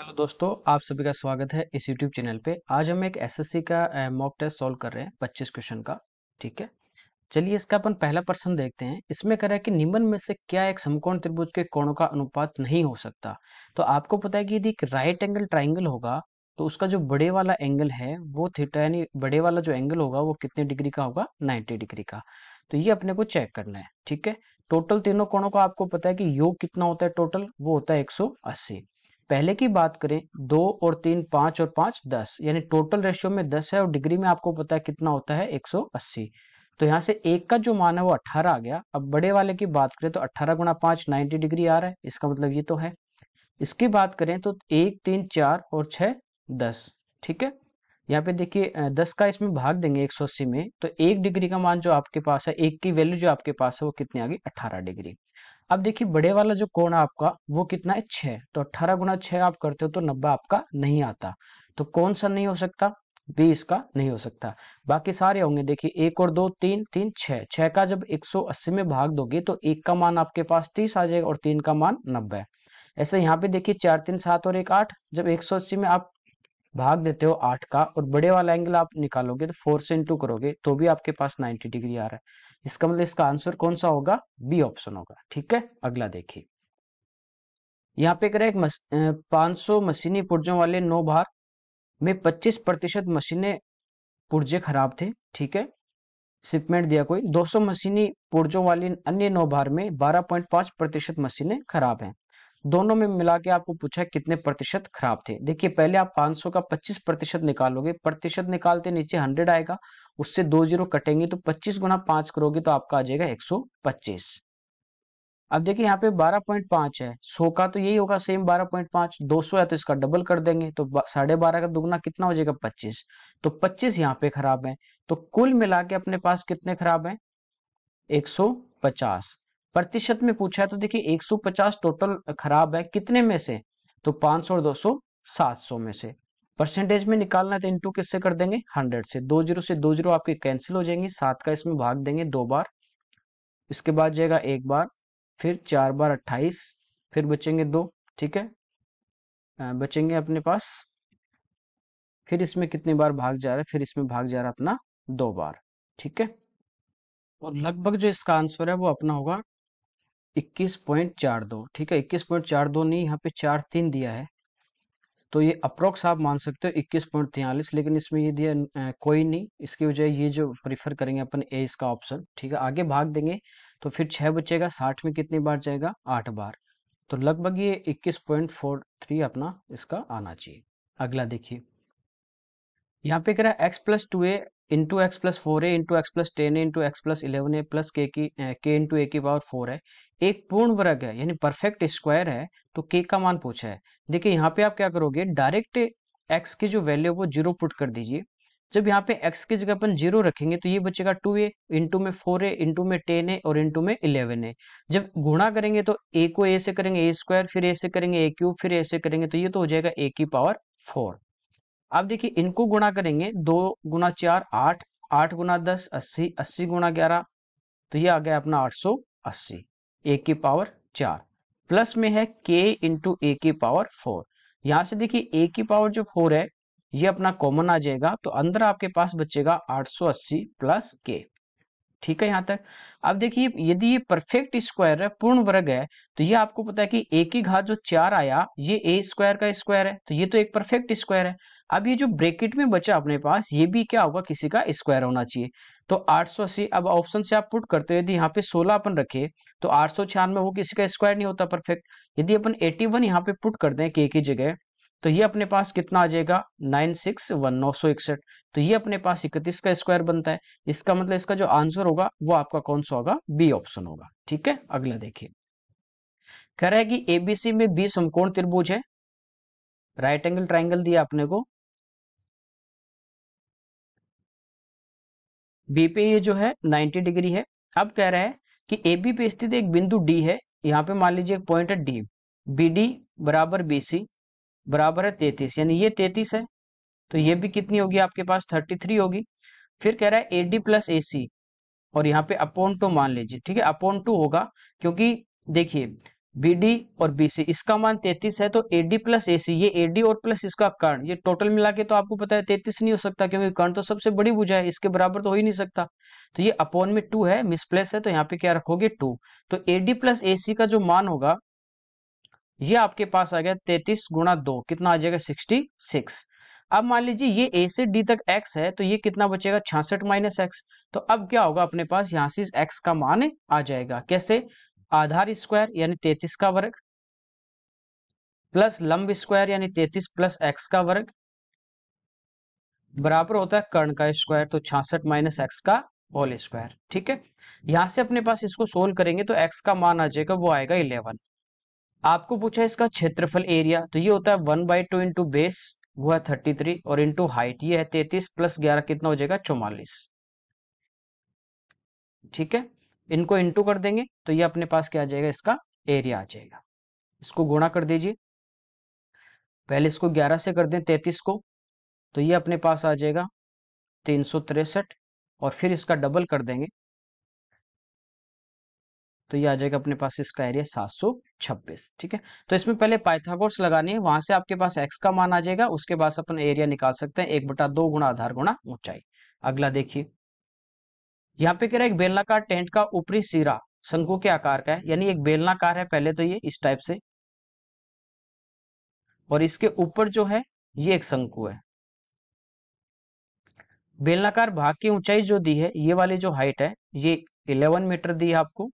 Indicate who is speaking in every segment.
Speaker 1: Hello दोस्तों, आप सभी का स्वागत है इस यूट्यूब चैनल पे। आज हम एक एसएससी का मॉक टेस्ट सॉल्व कर रहे हैं 25 क्वेश्चन का। ठीक है, चलिए इसका अपन पहला प्रश्न देखते हैं। इसमें कह रहा है कि निम्न में से क्या एक समकोण त्रिभुज के कोणों का अनुपात नहीं हो सकता। तो आपको पता है कि यदि एक राइट एंगल ट्राइंगल होगा तो उसका जो बड़े वाला एंगल है वो थीटा, यानी बड़े वाला जो एंगल होगा वो कितने डिग्री का होगा, 90 डिग्री का। तो ये अपने को चेक करना है। ठीक है, टोटल तीनों कोणों का आपको पता है कि योग कितना होता है, टोटल वो होता है 180। पहले की बात करें, 2 और 3 5 और 5 10, यानी टोटल रेशियो में 10 है और डिग्री में आपको पता है कितना होता है, 180। तो यहाँ से एक का जो मान है वो 18 आ गया। अब बड़े वाले की बात करें तो 18 गुणा 5 90 डिग्री आ रहा है, इसका मतलब ये तो है। इसकी बात करें तो 1 3 4 और 6 10। ठीक है, यहाँ पे देखिए 10 का इसमें भाग देंगे 180 में, तो 1 डिग्री का मान जो आपके पास है, एक की वैल्यू जो आपके पास है वो कितनी आ गई, 18 डिग्री। अब देखिए बड़े वाला जो कोण है आपका वो कितना है, 6। तो 18 गुणा 6 आप करते हो तो 90 आपका नहीं आता। तो कौन सा नहीं हो सकता, बी इसका नहीं हो सकता। बाकी सारे होंगे। देखिए 1 और 2 3 3 6, 6 का जब 180 में भाग दोगे तो 1 का मान आपके पास 30 आ जाएगा और 3 का मान 90। ऐसे यहाँ पे देखिए 4 3 7 और 1 8, जब 180 में आप भाग देते हो 8 का और बड़े वाला एंगल आप निकालोगे तो 4 से इंटू करोगे तो भी आपके पास 90 डिग्री आ रहा है। इसका मतलब इसका आंसर कौन सा होगा, बी ऑप्शन होगा। ठीक है, अगला देखिए। यहाँ पे करें 500 मशीनी पुर्जों वाले 9 भार में 25% मशीनें पुर्जे खराब थे। ठीक है, शिपमेंट दिया कोई 200 मशीनी पुर्जों वाली अन्य 9 भार में 12.5% मशीनें खराब हैं। दोनों में मिला के आपको पूछा है कितने प्रतिशत खराब थे। देखिए पहले आप 500 का 25% निकालोगे, प्रतिशत निकालते नीचे 100 आएगा, उससे 2 जीरो कटेंगे तो 25 गुना 5 करोगे तो आपका आ जाएगा 125। अब देखिए यहाँ पे 12.5 है, 100 का तो यही होगा सेम 12.5, 200 है तो इसका डबल कर देंगे तो 12.5 का दुगना कितना हो जाएगा, 25। तो 25 यहाँ पे खराब है। तो कुल मिला के अपने पास कितने खराब हैं, 150। प्रतिशत में पूछा है तो देखिए 150 टोटल खराब है, कितने में से, तो 500 और 200 700 में से। परसेंटेज में निकालना है तो इंटू किससे कर देंगे, 100 से। 2 जीरो से 2 जीरो आपके कैंसिल हो जाएंगे, 7 का इसमें भाग देंगे 2 बार, इसके बाद जाएगा 1 बार, फिर 4 बार 28, फिर बचेंगे 2। ठीक है, बचेंगे अपने पास, फिर इसमें कितनी बार भाग जा रहा है, फिर इसमें भाग जा रहा है अपना 2 बार। ठीक है, और लगभग जो इसका आंसर है वो अपना होगा 21.42। ठीक है, 21.42 नहीं, यहाँ पे 4 3 दिया है तो ये अप्रोक्स आप मान सकते हो 21.43, लेकिन इसमें ये दिया कोई नहीं, इसकी वजह ये जो प्रीफर करेंगे अपन, ए इसका ऑप्शन। ठीक है, आगे भाग देंगे तो फिर 6 बचेगा, 60 में कितनी बार जाएगा, 8 बार। तो लगभग ये 21.43 अपना इसका आना चाहिए। अगला देखिए, यहाँ पे कह रहा है x+2a into x+4a into x+10a into x+11a plus के इंटू ए की पावर 4 है, एक पूर्ण वर्ग है यानी परफेक्ट स्क्वायर है। तो k का मान पूछा है। देखिए यहाँ पे आप क्या करोगे, डायरेक्ट x की जो वैल्यू है वो 0 पुट कर दीजिए। जब यहाँ पे x की जगह अपन 0 रखेंगे तो ये बचेगा 2a, इंटू में 4a, इंटू में 10a और इंटू में 11a। जब गुणा करेंगे तो a को a से करेंगे a स्क्वायर, फिर a से करेंगे a क्यूब, फिर a से करेंगे तो ये तो हो जाएगा a की पावर 4। अब देखिए इनको गुणा करेंगे, 2 गुना 4 8, 8 गुना 10 80, 80 गुना 11 तो ये आ गया अपना 880, ए की पावर 4। प्लस में है के इंटू ए की पावर 4। यहां से देखिए ए की पावर जो 4 है ये अपना कॉमन आ जाएगा, तो अंदर आपके पास बचेगा 880 प्लस के। ठीक है यहाँ तक। अब देखिए यदि ये परफेक्ट स्क्वायर है, पूर्ण वर्ग है, तो ये आपको पता है कि ए की घात जो 4 आया ये ए स्क्वायर का स्क्वायर है, तो ये तो एक परफेक्ट स्क्वायर है। अब ये जो ब्रैकेट में बचा अपने पास ये भी क्या होगा, किसी का स्क्वायर होना चाहिए। तो 880, अब ऑप्शन से आप पुट करते हो, यदि यहाँ पे 16 अपन रखे तो 896 वो किसी का स्क्वायर नहीं होता परफेक्ट। यदि अपन 81 यहाँ पे पुट कर दें के की जगह तो ये अपने पास कितना आ जाएगा, 961 961। तो ये अपने पास 31 का स्क्वायर बनता है। इसका मतलब इसका जो आंसर होगा वो आपका कौन सा होगा, बी ऑप्शन होगा। ठीक है, अगला देखिए। कह रहा है कि एबीसी में बी समकोण त्रिभुज है, राइट एंगल ट्राइंगल दिया अपने को, बी पे ये जो है 90 डिग्री है। अब कह रहा है कि ए बी पे स्थित एक बिंदु डी है, यहाँ पे मान लीजिए एक पॉइंट है डी, बी डी बराबर बी सी बराबर है 33, यानी ये 33 है तो ये भी कितनी होगी आपके पास, 33 होगी। फिर कह रहा है ए डी प्लस ए सी और यहाँ पे अपॉन टू मान लीजिए। ठीक है, अपॉन टू होगा क्योंकि देखिए बीडी और बीसी, इसका मान 33 है, तो एडी प्लस एसी, ये एडी और प्लस इसका कर्ण, ये टोटल मिला के तो आपको पता है 33 नहीं हो सकता, क्योंकि कर्ण तो सबसे बड़ी भुजा है, इसके बराबर तो हो ही नहीं सकता। तो ये अपॉन में 2 है, मिसप्लेस है, तो यहाँ पे क्या रखोगे 2। तो एडी प्लस एसी का जो मान होगा ये आपके पास आ गया 33 गुणा 2, कितना आ जाएगा 66। अब मान लीजिए ये ए से डी तक x है, तो ये कितना बचेगा 66 माइनस एक्स। तो अब क्या होगा, अपने पास यहां से x का मान आ जाएगा, कैसे, आधार स्क्वायर यानी 33 का वर्ग प्लस लंब स्क्वायर यानी 33 प्लस एक्स का वर्ग बराबर होता है कर्ण का स्क्वायर, तो 66 माइनस एक्स का होल स्क्वायर। ठीक है, यहां से अपने पास इसको सोल्व करेंगे तो x का मान आ जाएगा, वो आएगा 11। आपको पूछा है इसका क्षेत्रफल एरिया, तो ये होता है 1/2 इंटू बेस, वो है 33, और इंटू हाइट ये है 33 प्लस 11 कितना हो जाएगा 44। ठीक है, इनको इंटू कर देंगे तो ये अपने पास क्या आ जाएगा, इसका एरिया आ जाएगा। इसको गुणा कर दीजिए, पहले इसको 11 से कर दें 33 को, तो ये अपने पास आ जाएगा 363, और फिर इसका डबल कर देंगे तो ये आ जाएगा अपने पास इसका एरिया 726। ठीक है, तो इसमें पहले पाइथागोरस लगानी है, वहां से आपके पास x का मान आ जाएगा, उसके बाद अपन एरिया निकाल सकते हैं 1/2 गुणा आधार गुणा ऊंचाई। अगला देखिए, यहाँ पे कह रहा है एक बेलनाकार टेंट का ऊपरी सिरा शंकु के आकार का है, यानी एक बेलनाकार है पहले तो ये इस टाइप से, और इसके ऊपर जो है ये एक शंकु है। बेलनाकार भाग की ऊंचाई जो दी है, ये वाली जो हाइट है ये 11 मीटर दी है आपको।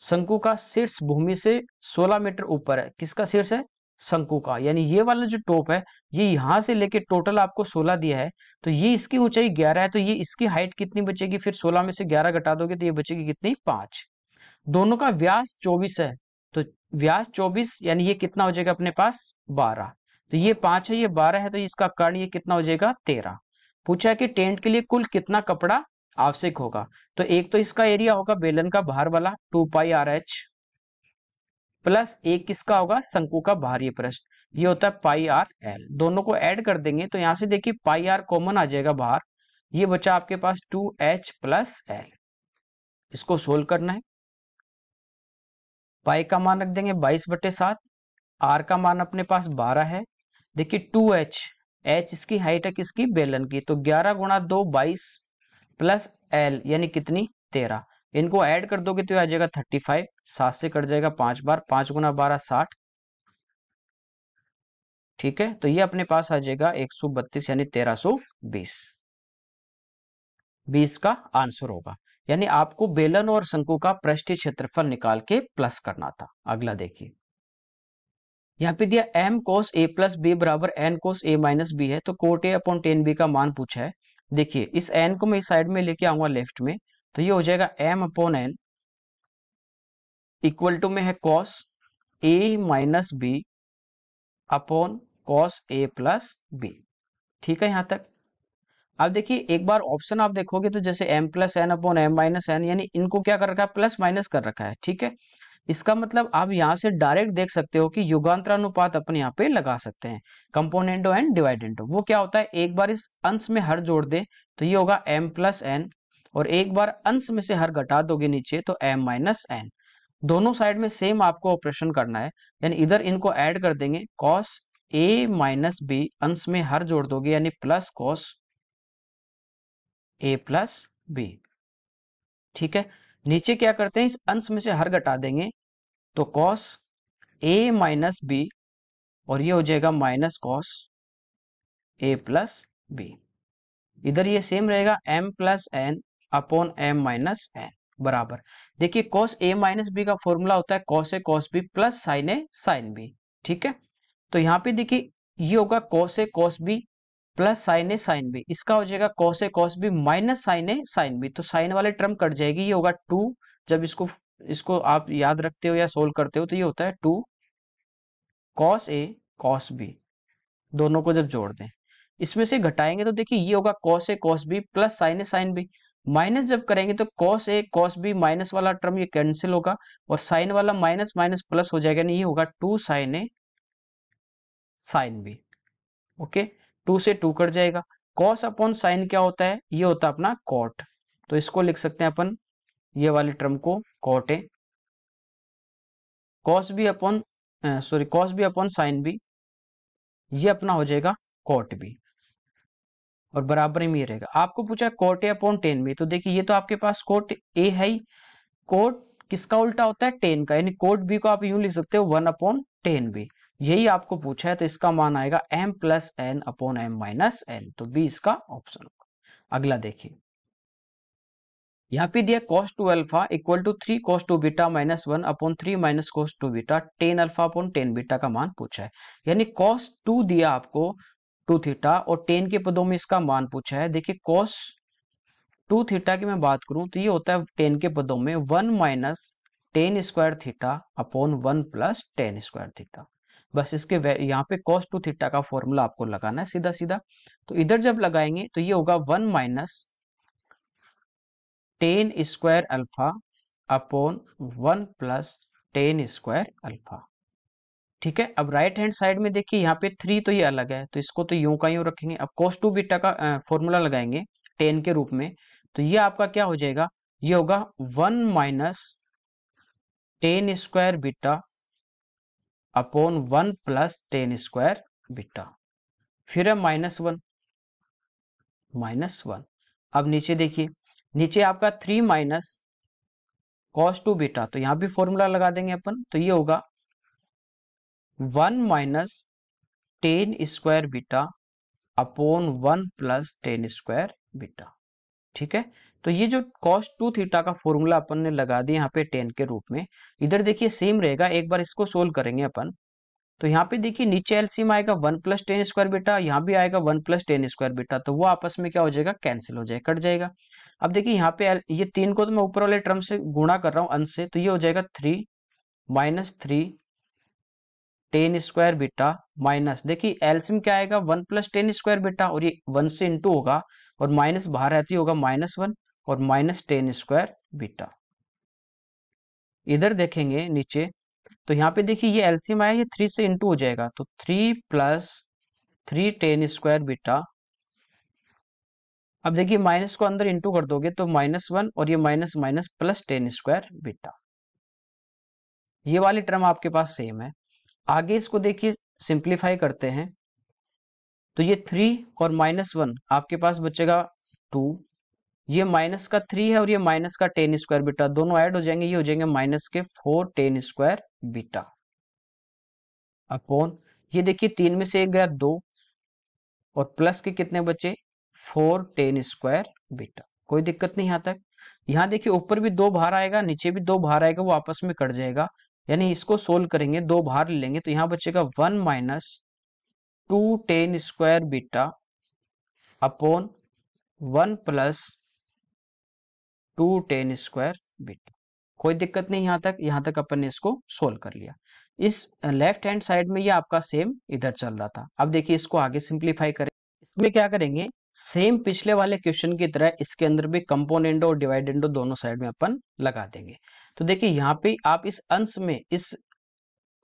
Speaker 1: शंकु का शीर्ष भूमि से 16 मीटर ऊपर है, किसका शीर्ष है, शंकु का, यानी ये वाला जो टॉप है ये यहां से लेके टोटल आपको 16 दिया है, तो ये इसकी ऊंचाई 11 है, तो ये इसकी हाइट कितनी बचेगी, फिर 16 में से 11 घटा दोगे तो ये बचेगी कितनी 5। दोनों का व्यास 24 है, तो व्यास 24 यानी ये कितना हो जाएगा अपने पास 12, तो ये 5 है ये 12 है, तो इसका कर्ण ये कितना हो जाएगा 13। पूछा है कि टेंट के लिए कुल कितना कपड़ा आवश्यक होगा, तो एक तो इसका एरिया होगा बेलन का बाहर वाला 2πr/h, प्लस एक किसका होगा शंकु का बाहरी पृष्ठ, ये होता है πr/l। दोनों को ऐड कर देंगे तो यहां से देखिए πr कॉमन आ जाएगा बाहर, ये बचा आपके पास 2h प्लस l। इसको सोल्व करना है, पाई का मान रख देंगे 22/7, आर का मान अपने पास 12 है। देखिए 2h, h इसकी हाइट है किसकी, बेलन की, तो 11 गुणा 2 22 प्लस l यानी कितनी 13, इनको ऐड कर दोगे तो आ जाएगा 35, 7 से कट जाएगा 5 बार, 5 गुना 12 60। ठीक है, तो ये अपने पास आ जाएगा 132 यानी 1320, 20 का आंसर होगा। यानी आपको बेलन और शंकु का पृष्ठीय क्षेत्रफल निकाल के प्लस करना था। अगला देखिए, यहाँ पे दिया m cos a plus B बराबर n cos a minus B है, तो cot a upon tan B का मान पूछा है। देखिए इस n को मैं इस साइड में लेके आऊंगा लेफ्ट में, तो ये हो जाएगा m upon n equal to में है cos a minus B upon cos a plus B. ठीक है, यहां तक। अब देखिए एक बार ऑप्शन आप देखोगे तो जैसे m plus N upon m minus N, यानी इनको क्या कर रखा है प्लस माइनस कर रखा है। ठीक है, इसका मतलब आप यहां से डायरेक्ट देख सकते हो कि युगांतरानुपात अपन यहाँ पे लगा सकते हैं, कंपोनेंडो एंड डिवाइडेंडो। वो क्या होता है, एक बार इस अंश में हर जोड़ दे तो ये होगा m प्लस एन, और एक बार अंश में से हर घटा दोगे नीचे तो m माइनस एन। दोनों साइड में सेम आपको ऑपरेशन करना है, यानी इधर इनको ऐड कर देंगे cos a माइनस बी, अंश में हर जोड़ दोगे यानी plus cos a plus B. ठीक है, नीचे क्या करते हैं, इस अंश में से हर घटा देंगे तो cos a माइनस बी, और ये हो जाएगा minus cos a plus B. इधर ये सेम रहेगा m plus N upon m minus N बराबर। देखिए cos a माइनस बी का फॉर्मूला होता है cos a cos b plus sin a sin b। ठीक है, तो यहाँ पे देखिए ये होगा cos a cos b plus sin a sin b, इसका हो जाएगा cos a cos b minus sin a sin b, तो साइन वाले टर्म कट जाएगी, ये होगा 2। जब इसको इसको आप याद रखते हो या सोल्व करते हो तो ये होता है 2 cos a cos b, दोनों को जब जोड़ दें इसमें से घटाएंगे तो देखिए ये होगा cos a cos b plus sin a sin b। Minus जब करेंगे तो cos a cos b minus वाला टर्म ये कैंसिल होगा, और साइन वाला माइनस माइनस प्लस हो जाएगा, नहीं ये होगा 2 sin a sin b। Okay, 2 से 2 कट जाएगा। cos अपॉन साइन क्या होता है, ये होता है अपना cot, तो इसको लिख सकते हैं अपन ये वाली टर्म को cot a cos B upon cos B upon sin B, ये अपना हो जाएगा कॉट बी, और बराबर में ये रहेगा। आपको पूछा cot A upon tan B, तो देखिए ये तो आपके पास कॉट ए है ही, कोट किसका उल्टा होता है, टेन का, यानी कोट बी को आप यूं लिख सकते हो 1/10 बी, यही आपको पूछा है, तो इसका मान आएगा m plus N upon M minus N, तो बी इसका ऑप्शन होगा। अगला देखिए, यहाँ पे दिया cos 2 alpha equal to 3 cos 2 beta minus 1/3 minus cos 2 beta, tan alpha upon tan beta का मान पूछा है, यानी cos 2 दिया आपको 2 थीटा और टेन के पदों में इसका मान पूछा है। देखिए cos 2 थीटा की मैं बात करूं तो ये होता है टेन के पदों में 1 minus ten square theta upon 1 plus ten square theta. बस इसके यहाँ पे cos 2 थीटा का फॉर्मूला आपको लगाना है सीधा सीधा, तो इधर जब लगाएंगे तो ये होगा 1 minus ten square alpha upon 1 plus ten square alpha. ठीक है, अब राइट हैंड साइड में देखिए यहाँ पे 3 तो ये अलग है, तो इसको तो यूं का यूं रखेंगे। अब cos 2 बीटा का फॉर्मूला लगाएंगे टेन के रूप में, तो ये आपका क्या हो जाएगा, ये होगा 1 minus ten square beta upon 1 plus ten square beta, फिर है माइनस वन। अब नीचे देखिए, नीचे आपका 3 माइनस cos 2 बीटा, तो यहाँ भी फॉर्मूला लगा देंगे अपन, तो ये होगा 1 minus ten square beta upon 1 plus ten square beta. ठीक है, तो ये जो cos 2 थीटा का फॉर्मूला अपन ने लगा दिया यहाँ पे टेन के रूप में, इधर देखिए सेम रहेगा। एक बार इसको सोल्व करेंगे अपन, तो यहाँ पे देखिए नीचे एलसीएम आएगा 1 प्लस टेन स्क्वायर बीटा, यहाँ भी आएगा 1 प्लस टेन स्क्वायर बीटा, तो वो आपस में क्या हो जाएगा, कैंसिल हो जाएगा, कट जाएगा। अब देखिए यहाँ पे ये तीन को तो मैं ऊपर वाले टर्म से गुणा कर रहा हूँ अंश से, तो ये हो जाएगा 3 minus 3 ten square beta minus, देखिए एलसीएम क्या आएगा 1 प्लस टेन स्क्वायर बीटा, और ये 1 से इंटू होगा और माइनस बाहर रहती होगा -1 और माइनस टेन स्क्वायर बीटा। इधर देखेंगे नीचे, तो यहाँ पे देखिए ये एलसीएम आया, ये 3 से इंटू हो जाएगा, तो 3 प्लस 3 टेन स्क्वायर बीटा। अब देखिए माइनस को अंदर इंटू कर दोगे तो -1 और ये minus minus plus ten square beta, ये वाली टर्म आपके पास सेम है। आगे इसको देखिए सिंप्लीफाई करते हैं, तो ये 3 और -1 आपके पास बचेगा 2, ये माइनस का 3 है और ये माइनस का टेन स्क्वायर बीटा, दोनों ऐड हो जाएंगे, ये हो जाएंगे माइनस के 4 टेन स्क्वायर बीटा अपॉन, ये देखिए 3 में से एक गया 2 और प्लस के कितने बचे 4 टेन स्क्वायर बीटा। कोई दिक्कत नहीं यहाँ तक। यहाँ देखिए ऊपर भी 2 बाहर आएगा, नीचे भी 2 बाहर आएगा, वो आपस में कट जाएगा, यानी इसको सोल्व करेंगे 2 बाहर ले लेंगे, तो यहाँ बचेगा 1 minus 2 tan square beta upon 1 plus 2 tan square beta. कोई दिक्कत नहीं यहाँ तक अपन ने इसको सोल्व कर लिया। इस लेफ्ट हैंड साइड में ये आपका सेम इधर चल रहा था। अब देखिए इसको आगे सिंप्लीफाई करें, इसमें क्या करेंगे, सेम पिछले वाले क्वेश्चन की तरह इसके अंदर भी कंपोनेंडो और डिवाइडेंडो दोनों साइड में अपन लगा देंगे। तो देखिए यहाँ पे आप इस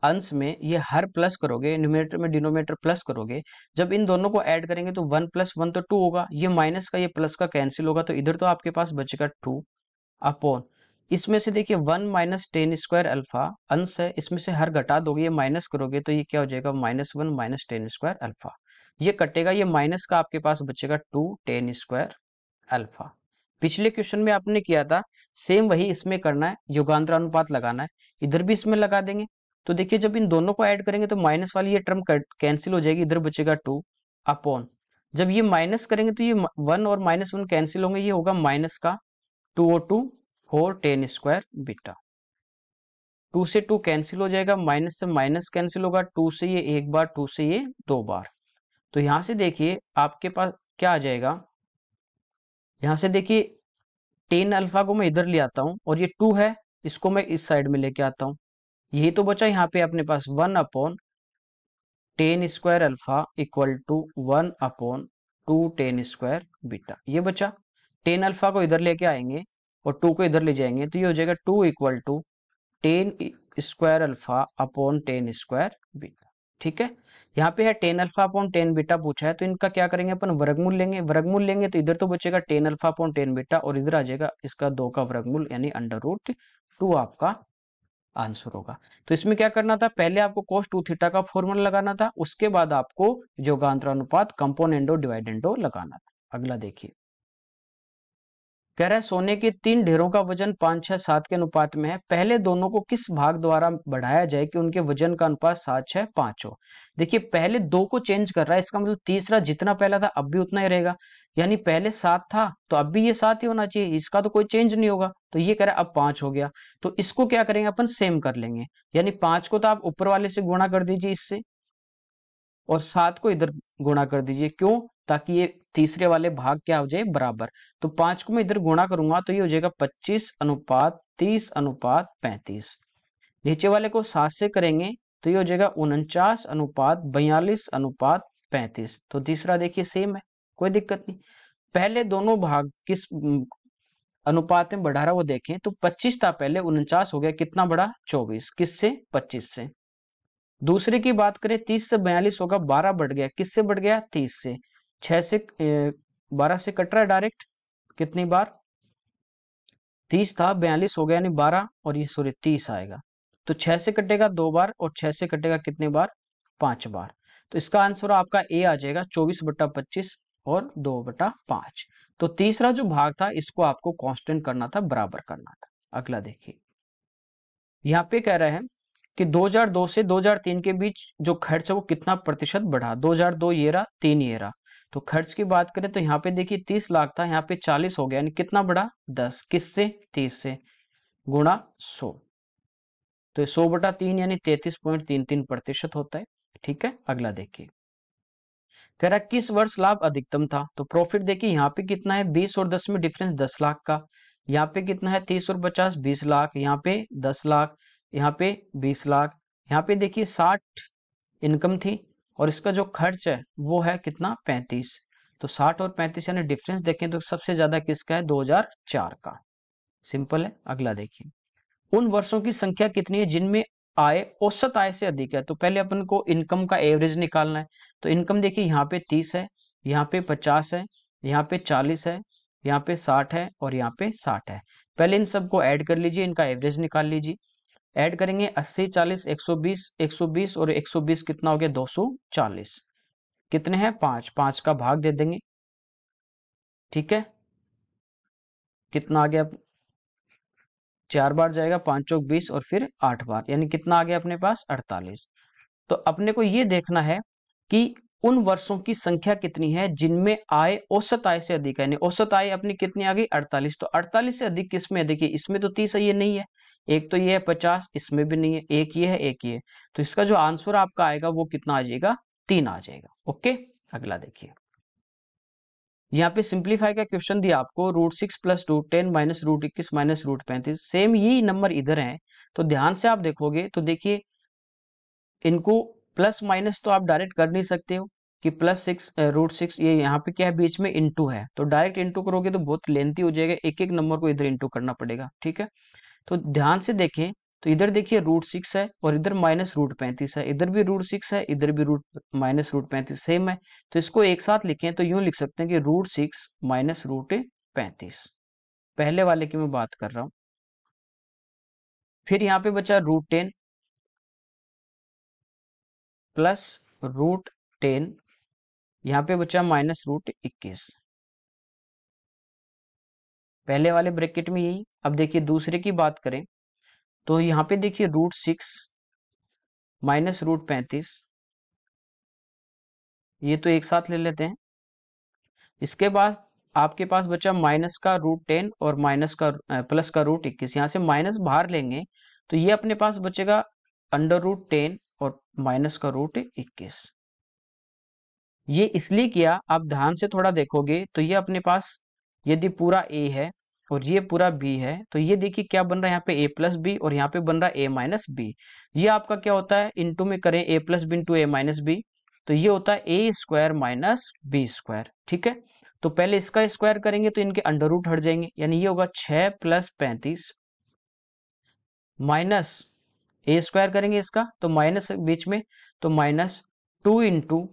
Speaker 1: अंश में ये हर प्लस करोगे, न्यूमरेटर में डिनोमिनेटर प्लस करोगे, जब इन दोनों को ऐड करेंगे तो 1 प्लस 1 तो 2 होगा, ये माइनस का ये प्लस का कैंसिल होगा, तो इधर तो आपके पास बचेगा 2 अपॉन, इसमें से देखिए 1 माइनस टेन स्क्वायर अल्फा अंश है, इसमें से हर घटा दोगे, ये माइनस करोगे तो ये क्या हो जाएगा -1 माइनस टेन स्क्वायर अल्फा, ये कटेगा, ये माइनस का आपके पास बचेगा 2 टेन स्क्वायर अल्फा। पिछले क्वेश्चन में आपने किया था सेम वही इसमें करना है, युगांतर अनुपात लगाना है, इधर भी इसमें लगा देंगे। तो देखिए जब इन दोनों को ऐड करेंगे तो माइनस वाली ये टर्म कैंसिल हो जाएगी, इधर बचेगा 2 अपॉन, जब ये माइनस करेंगे तो ये 1 और -1 कैंसिल होंगे, ये होगा माइनस का 2 और 2 4 टेन स्क्वायर बीटा, 2 से 2 कैंसिल हो जाएगा, माइनस से माइनस कैंसिल होगा, 2 से ये एक बार, 2 से ये 2 बार, तो यहां से देखिए आपके पास क्या आ जाएगा, यहां से देखिए टेन अल्फा को मैं इधर ले आता हूं और ये 2 है, इसको मैं इस साइड में लेके आता हूं, यही तो बचा यहाँ पे अपने पास 1 upon tan square alpha equal to 1 upon 2 tan square beta, ये बचा। टेन अल्फा को इधर लेके आएंगे और 2 को इधर ले जाएंगे, तो ये हो जाएगा 2 equal to tan square alpha upon tan square beta. ठीक है, यहाँ पे है tan alpha upon tan beta पूछा है, तो इनका क्या करेंगे अपन, वर्गमूल लेंगे, वर्गमूल लेंगे तो इधर तो बचेगा ten alpha upon tan beta और इधर आ जाएगा इसका 2 का वर्गमूल यानी √2 आपका आंसर होगा। तो इसमें क्या करना था, पहले आपको cos 2 थीटा का फॉर्मूला लगाना था, उसके बाद आपको योगांतरानुपात कंपोनेंडो डिवाइडेंडो लगाना था। अगला देखिए, कह रहा है सोने के 3 ढेरों का वजन 5, 6, 7 के अनुपात में है। पहले दोनों को किस भाग द्वारा बढ़ाया जाए कि उनके वजन का अनुपात 7, 6, 5 हो। देखिए पहले 2 को चेंज कर रहा है, इसका मतलब तीसरा जितना पहला था अब भी उतना ही रहेगा। यानी पहले 7 था तो अब भी ये 7 ही होना चाहिए, इसका तो कोई चेंज नहीं होगा। तो ये कह रहा है अब 5 हो गया, तो इसको क्या करेंगे अपन, सेम कर लेंगे। यानी 5 को तो आप ऊपर वाले से गुणा कर दीजिए इससे, और 7 को इधर गुणा कर दीजिए। क्यों, ताकि ये तीसरे वाले भाग क्या हो जाए, बराबर। तो 5 को मैं इधर गुणा करूंगा तो ये हो जाएगा 25 अनुपात 30 अनुपात 35। नीचे वाले को 7 से करेंगे तो ये हो जाएगा 49 अनुपात 42 अनुपात 35। तो तीसरा देखिए सेम है, कोई दिक्कत नहीं। पहले दोनों भाग किस अनुपात में बढ़ा रहा वो देखें, तो 25 था पहले, 49 हो गया, कितना बढ़ा, 24। किससे, 25 से। दूसरे की बात करें, 30 से 42 होगा, 12 बढ़ गया, किससे बढ़ गया, 30 से। 6 से 12 से कट रहा है डायरेक्ट, कितनी बार, 30 था, 42 हो गया, यानी 12, और ये सॉरी 30 आएगा। तो 6 से कटेगा 2 बार, और 6 से कटेगा कितनी बार, 5 बार। तो इसका आंसर आपका ए आ जाएगा 24/25 और 2/5। तो तीसरा जो भाग था इसको आपको कांस्टेंट करना था, बराबर करना था। अगला देखिए, यहाँ पे कह रहे हैं कि 2002 से 2003 के बीच जो खर्च है वो कितना प्रतिशत बढ़ा। 2002 ये रहा, 3 ये रहा। तो खर्च की बात करें तो यहाँ पे देखिए 30 लाख था, यहाँ पे 40 हो गया, यानी कितना बढ़ा, 10। किससे, 30 से, गुणा 100। तो 100/3 यानी 33.33% होता है। ठीक है, अगला देखिए, कह रहा है किस वर्ष लाभ अधिकतम था। तो प्रॉफिट देखिए यहाँ पे कितना है, 20 और 10 में डिफरेंस 10 लाख का। यहाँ पे कितना है, 30 और 50, 20 लाख। यहाँ पे 10 लाख, यहाँ पे 20 लाख। यहाँ पे देखिए 60 इनकम थी, और इसका जो खर्च है वो है कितना, 35। तो 60 और 35 यानी डिफरेंस देखें तो सबसे ज्यादा किसका है, 2004 का। सिंपल है। अगला देखिए, उन वर्षों की संख्या कितनी है जिनमें आय औसत आय से अधिक है। तो पहले अपन को इनकम का एवरेज निकालना है। तो इनकम देखिए यहाँ पे 30 है, यहाँ पे 50 है, यहाँ पे 40 है, यहाँ पे 60 है, और यहाँ पे 60 है। पहले इन सबको ऐड कर लीजिए, इनका एवरेज निकाल लीजिए। ऐड करेंगे 80, 40, 120, 120 और 120 कितना हो गया, 240। कितने हैं, 5, 5 का भाग दे देंगे। ठीक है, कितना आ गया, 4 बार जाएगा, 5 चौक 20, और फिर 8 बार, यानी कितना आ गया अपने पास, 48। तो अपने को ये देखना है कि उन वर्षों की संख्या कितनी है जिनमें आय औसत आय से अधिक है। यानी औसत आय अपनी कितनी आ गई, 48। तो 48 से अधिक किसमें है, देखिए इसमें तो 30 है, ये नहीं है। एक तो ये है 50, इसमें भी नहीं है। एक ये है, एक ये। तो इसका जो आंसर आपका आएगा वो कितना आ जाएगा, 3 आ जाएगा। ओके, अगला देखिए, यहाँ पे सिंप्लीफाई का क्वेश्चन दिया आपको, √6 + √10 - √21 - √35। सेम यही नंबर इधर है, तो ध्यान से आप देखोगे तो देखिए इनको प्लस माइनस तो आप डायरेक्ट कर नहीं सकते हो कि +6 √6, ये यहाँ पे क्या है, बीच में इंटू है, तो डायरेक्ट इंटू करोगे तो बहुत लेंथी हो जाएगा, एक एक नंबर को इधर इंटू करना पड़ेगा। ठीक है, तो ध्यान से देखें तो इधर देखिए √6 है, और इधर -√35 है, इधर भी √6 है, इधर भी -√35 सेम है। तो इसको एक साथ लिखें तो यूं लिख सकते हैं कि √6 - √35, पहले वाले की मैं बात कर रहा हूं। फिर यहाँ पे बचा √10 प्लस √10, यहाँ पे बचा -√21, पहले वाले ब्रैकेट में यही। अब देखिए दूसरे की बात करें तो यहाँ पे देखिए √6 - √35, ये तो एक साथ ले लेते हैं। इसके बाद आपके पास बचा माइनस का √10 और माइनस का प्लस का √21, यहाँ से माइनस बाहर लेंगे तो ये अपने पास बचेगा √10 और माइनस का √21। ये इसलिए किया, आप ध्यान से थोड़ा देखोगे तो ये अपने पास यदि पूरा a है और ये पूरा b है, तो ये देखिए क्या बन रहा है, यहाँ पे a+b और यहाँ पे बन रहा है a-b। ये आपका क्या होता है, इंटू में करें a+b इंटू a-b, तो ये होता है a² - b²। ठीक है, तो पहले इसका स्क्वायर करेंगे तो इनके अंडर रूट हट जाएंगे, यानी ये होगा 6 + 35 माइनस a² करेंगे इसका तो माइनस बीच में, तो -2 इंटू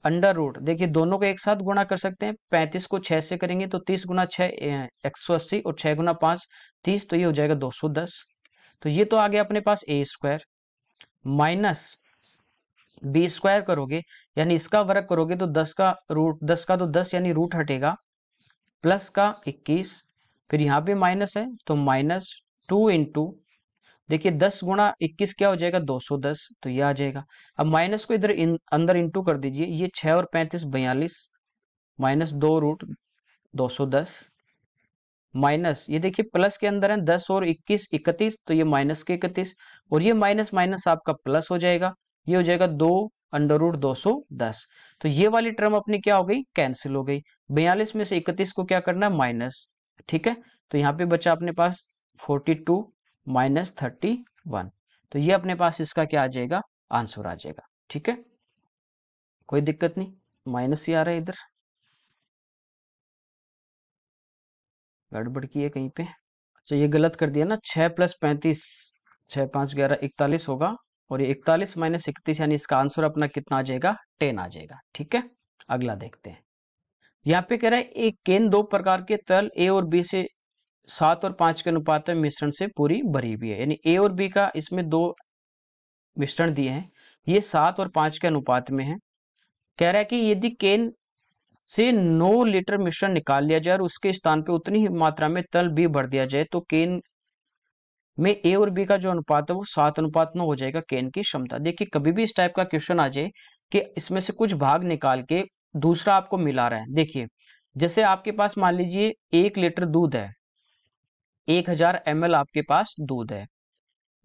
Speaker 1: अंडर रूट, देखिए दोनों को एक साथ गुणा कर सकते हैं। 35 को 6 से करेंगे तो 30 × 6 180, और 6 × 5 30, तो ये हो जाएगा 210। तो ये तो आ गया अपने पास ए स्क्वायर माइनस बी स्क्वायर करोगे यानी इसका वर्ग करोगे तो 10 का रूट 10 का तो 10 यानी रूट हटेगा प्लस का 21, फिर यहाँ पे माइनस है तो माइनस 2 इंटू, देखिए 10 गुणा 21 क्या हो जाएगा 210, तो ये आ जाएगा। अब माइनस को इधर अंदर इंटू कर दीजिए, ये 6 और 35 42 माइनस 2 रूट 210 माइनस ये देखिए प्लस के अंदर है 10 और 21 31, तो ये माइनस के 31 और ये माइनस माइनस आपका प्लस हो जाएगा, ये हो जाएगा 2 अंडर रूट 210। तो ये वाली टर्म अपनी क्या हो गई कैंसिल हो गई। 42 में से 31 को क्या करना है माइनस, ठीक है। तो यहाँ पे बचा अपने पास 42 माइनस 31, तो ये अपने पास इसका क्या आ जाएगा आंसर आ जाएगा, ठीक है। कोई दिक्कत नहीं, माइनस ही आ रहा है इधर, गड़बड़ की है कहीं पे। अच्छा ये गलत कर दिया ना, 6 प्लस 35 6 5 11 41 होगा और ये 41 माइनस 31 यानी इसका आंसर अपना कितना आ जाएगा 10 आ जाएगा, ठीक है। अगला देखते हैं। यहाँ पे कह रहा है एक केन दो प्रकार के तल ए और बी से 7 और 5 के अनुपात में मिश्रण से पूरी भरी हुई है, यानी ए और बी का इसमें दो मिश्रण दिए हैं, ये 7 और 5 के अनुपात में है। कह रहा है कि यदि केन से 9 लीटर मिश्रण निकाल लिया जाए और उसके स्थान पे उतनी ही मात्रा में तल भी भर दिया जाए तो केन में ए और बी का जो अनुपात है वो 7:9 हो जाएगा केन की क्षमता। देखिए कभी भी इस टाइप का क्वेश्चन आ जाए कि इसमें से कुछ भाग निकाल के दूसरा आपको मिला रहा है, देखिए जैसे आपके पास मान लीजिए 1 लीटर दूध है, 1000 ml आपके पास दूध है,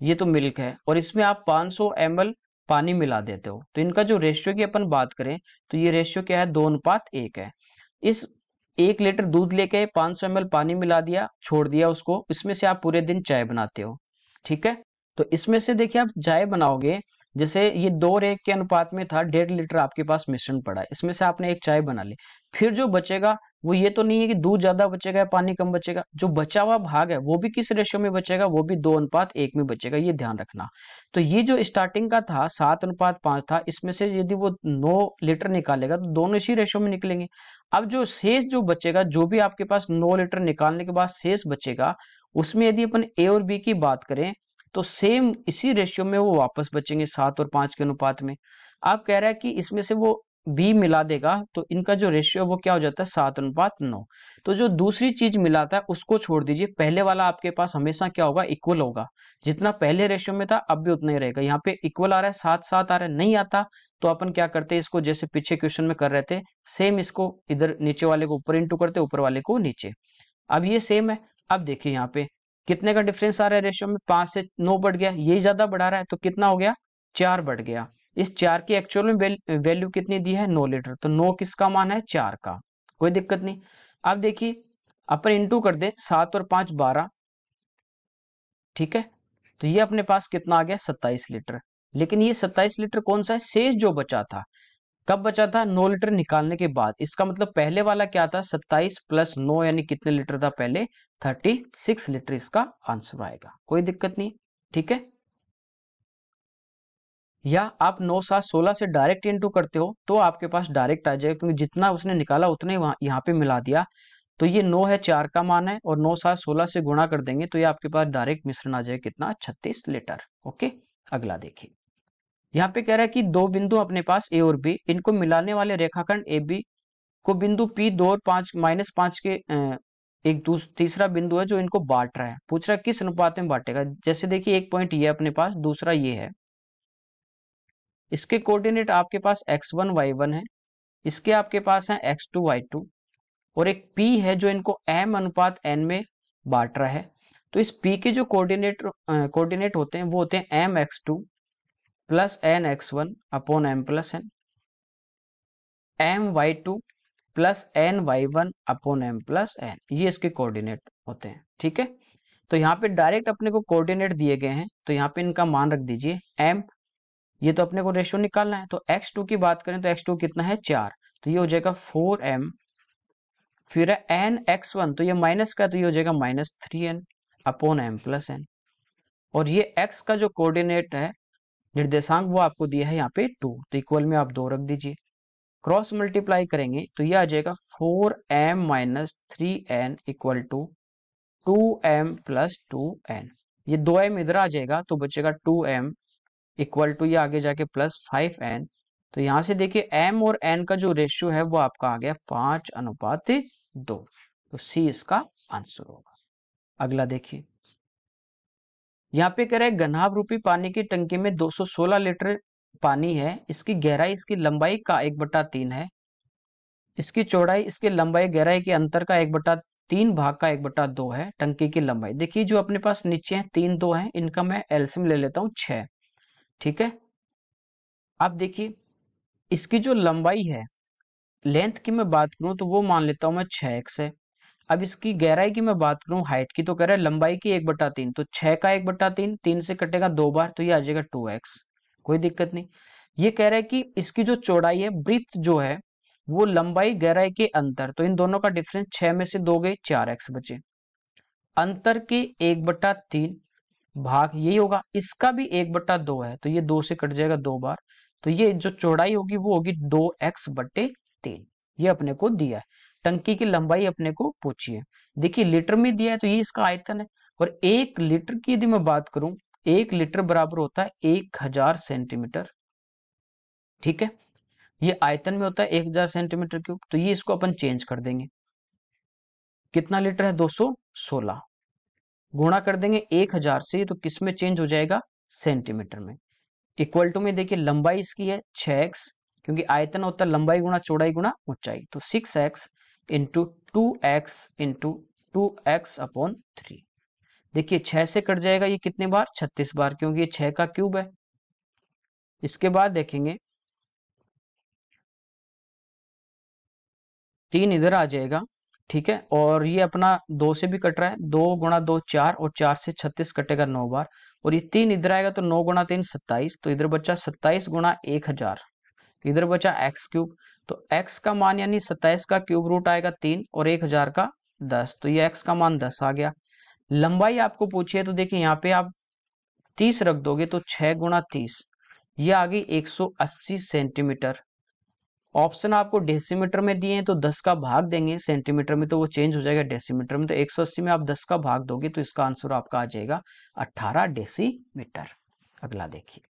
Speaker 1: ये तो मिल्क है और इसमें आप 500 ml पानी मिला देते हो, तो इनका जो रेशियो की अपन बात करें तो ये रेशियो क्या है 2:1 है। इस 1 लीटर दूध लेके 500 ml पानी मिला दिया, छोड़ दिया उसको, इसमें से आप पूरे दिन चाय बनाते हो, ठीक है। तो इसमें से देखिए आप चाय बनाओगे, जैसे ये 2:1 के अनुपात में था, 1.5 लीटर आपके पास मिश्रण पड़ा है, इसमें से आपने एक चाय बना ली, फिर जो बचेगा वो ये तो नहीं है कि दूध ज्यादा बचेगा या पानी कम बचेगा, जो बचा हुआ भाग है वो भी किस रेशियो में बचेगा, वो भी 2:1 में बचेगा, ये ध्यान रखना। तो ये जो स्टार्टिंग का था 7:5 था, इसमें से यदि वो 9 लीटर निकालेगा तो दोनों इसी रेशियो में निकलेंगे। अब जो शेष जो बचेगा, जो भी आपके पास 9 लीटर निकालने के बाद शेष बचेगा, उसमें यदि अपन ए और बी की बात करें तो सेम इसी रेशियो में वो वापस बचेंगे 7 और 5 के अनुपात में। आप कह रहा है कि इसमें से वो बी मिला देगा तो इनका जो रेशियो वो क्या हो जाता है 7:9। तो जो दूसरी चीज मिलाता है उसको छोड़ दीजिए, पहले वाला आपके पास हमेशा क्या होगा इक्वल होगा, जितना पहले रेशियो में था अब भी उतना ही रहेगा। यहाँ पे इक्वल आ रहा है 7-7 आ रहा है, नहीं आता तो अपन क्या करते हैं इसको जैसे पीछे क्वेश्चन में कर रहे थे, सेम इसको इधर नीचे वाले को ऊपर इंटू करते, ऊपर वाले को नीचे। अब ये सेम है, अब देखिए यहाँ पे कितने का डिफरेंस आ रहा है रेशियो में, 5 से 9 बढ़ गया, यही ज्यादा बढ़ा रहा है तो कितना हो गया 4 बढ़ गया। इस 4 की एक्चुअल में वैल्यू कितनी दी है 9 लीटर, तो 9 किसका मान है 4 का, कोई दिक्कत नहीं। अब देखिए अपन इंटू कर दे 7 और 5 12, ठीक है। तो ये अपने पास कितना आ गया 27 लीटर, लेकिन ये 27 लीटर कौन सा है शेष जो बचा था, कब बचा था 9 लीटर निकालने के बाद, इसका मतलब पहले वाला क्या था 27 प्लस 9 यानी कितने लीटर था पहले 36 लीटर इसका आंसर आएगा, कोई दिक्कत नहीं, ठीक है। या आप 9 7 16 से डायरेक्ट इंटू करते हो तो आपके पास डायरेक्ट आ जाएगा, क्योंकि जितना उसने निकाला उतने वहां यहाँ पे मिला दिया। तो ये 9 है 4 का मान है और 9 7 16 से गुणा कर देंगे तो ये आपके पास डायरेक्ट मिश्रण आ जाएगा कितना 36 लीटर। ओके, अगला देखिए। यहाँ पे कह रहा है कि दो बिंदु अपने पास ए और बी, इनको मिलाने वाले रेखाखंड ए बी को बिंदु पी 2 और 5 -5 के एक तीसरा बिंदु है जो इनको बांट रहा है, पूछ रहा है किस अनुपात में बांटेगा। जैसे देखिए एक पॉइंट ये अपने पास, दूसरा ये है, इसके कोऑर्डिनेट आपके पास x1 y1 है, इसके आपके पास है x2 y2 और एक p है जो इनको m अनुपात n में बांट रहा है। तो इस p के जो कोऑर्डिनेट होते हैं वो होते हैं mx2 plus nx1 upon m plus n, my2 plus ny1 upon m plus n, ये इसके कोऑर्डिनेट होते हैं, ठीक है। तो यहाँ पे डायरेक्ट अपने को कोऑर्डिनेट दिए गए हैं तो यहाँ पे इनका मान रख दीजिए m, ये तो अपने को रेशियो निकालना है, तो x2 की बात करें तो x2 कितना है 4, तो ये हो जाएगा 4m, फिर है nx1 तो ये माइनस का तो ये हो जाएगा -3n upon m plus n, और ये x का जो कोऑर्डिनेट है निर्देशांक वो आपको दिया है यहाँ पे 2, तो इक्वल में आप 2 रख दीजिए, क्रॉस मल्टीप्लाई करेंगे तो ये आ जाएगा 4m - 3n equal to 2m + 2n। ये 2m इधर आ जाएगा तो बचेगा 2m इक्वल टू ये आगे जाके प्लस 5n। तो यहां से देखिए m और n का जो रेशियो है वो आपका आ गया 5:2। तो सी इसका आंसर होगा। अगला देखिए, यहाँ पे कह रहा है घनाभ रूपी पानी की टंकी में 216 लीटर पानी है, इसकी गहराई इसकी लंबाई का 1/3 है, इसकी चौड़ाई इसकी लंबाई गहराई के अंतर का 1/3 भाग का 1/2 है। टंकी की लंबाई देखिए, जो अपने पास नीचे है 3 2 है, इनका मैं एलसीएम ले लेता हूं 6। ठीक है, अब देखिए इसकी जो लंबाई है, लेंथ की मैं बात करूं तो वो मान लेता हूं मैं 6x है। अब इसकी गहराई की मैं बात करूं, हाइट की, तो कह रहा है लंबाई की 1/3, तो 6 का 1/3, 3 से कटेगा 2 बार तो ये आ जाएगा 2x। कोई दिक्कत नहीं। ये कह रहा है कि इसकी जो चौड़ाई है, ब्रीथ जो है वो लंबाई गहराई के अंतर, तो इन दोनों का डिफरेंस 6 में से 2 गए 4x बचे। अंतर के 1/3 भाग यही होगा, इसका भी 1/2 है तो ये 2 से कट जाएगा 2 बार, तो ये जो चौड़ाई होगी वो होगी 2x/3। ये अपने को दिया है। टंकी की लंबाई अपने को पूछी है। देखिए लीटर में दिया है तो ये इसका आयतन है, और 1 लीटर की यदि मैं बात करूं, 1 लीटर बराबर होता है 1000 सेंटीमीटर। ठीक है, ये आयतन में होता है 1000 सेंटीमीटर क्यूब, तो ये इसको अपन चेंज कर देंगे। कितना लीटर है? 216 गुणा कर देंगे 1000 से, तो किस में चेंज हो जाएगा? सेंटीमीटर में। इक्वल टू में देखिए लंबाई इसकी है 6x, क्योंकि आयतन होता है लंबाई गुणा चौड़ाई गुणा ऊंचाई, तो 6x into 2x into 2x/3। देखिए 6 से कट जाएगा ये कितने बार? 36 बार, क्योंकि ये 6 का क्यूब है। इसके बाद देखेंगे 3 इधर आ जाएगा। ठीक है, और ये अपना 2 से भी कट रहा है, 2 गुणा 2 4, और 4 से 36 कटेगा 9 बार, और ये 3 इधर आएगा तो 9 गुणा 3 27, तो इधर बचा 27 गुणा 1000, इधर बचा एक्स क्यूब। तो एक्स का मान यानी 27 का क्यूब रूट आएगा 3 और 1000 का 10, तो ये एक्स का मान 10 आ गया। लंबाई आपको पूछी है तो देखिए यहाँ पे आप 30 रख दोगे तो 6 गुणा 30, ये आ गई 180 सेंटीमीटर। ऑप्शन आपको डेसीमीटर में दिए हैं तो 10 का भाग देंगे, सेंटीमीटर में तो वो चेंज हो जाएगा डेसीमीटर में, तो 180 में आप 10 का भाग दोगे तो इसका आंसर आपका आ जाएगा 18 डेसीमीटर। अगला देखिए,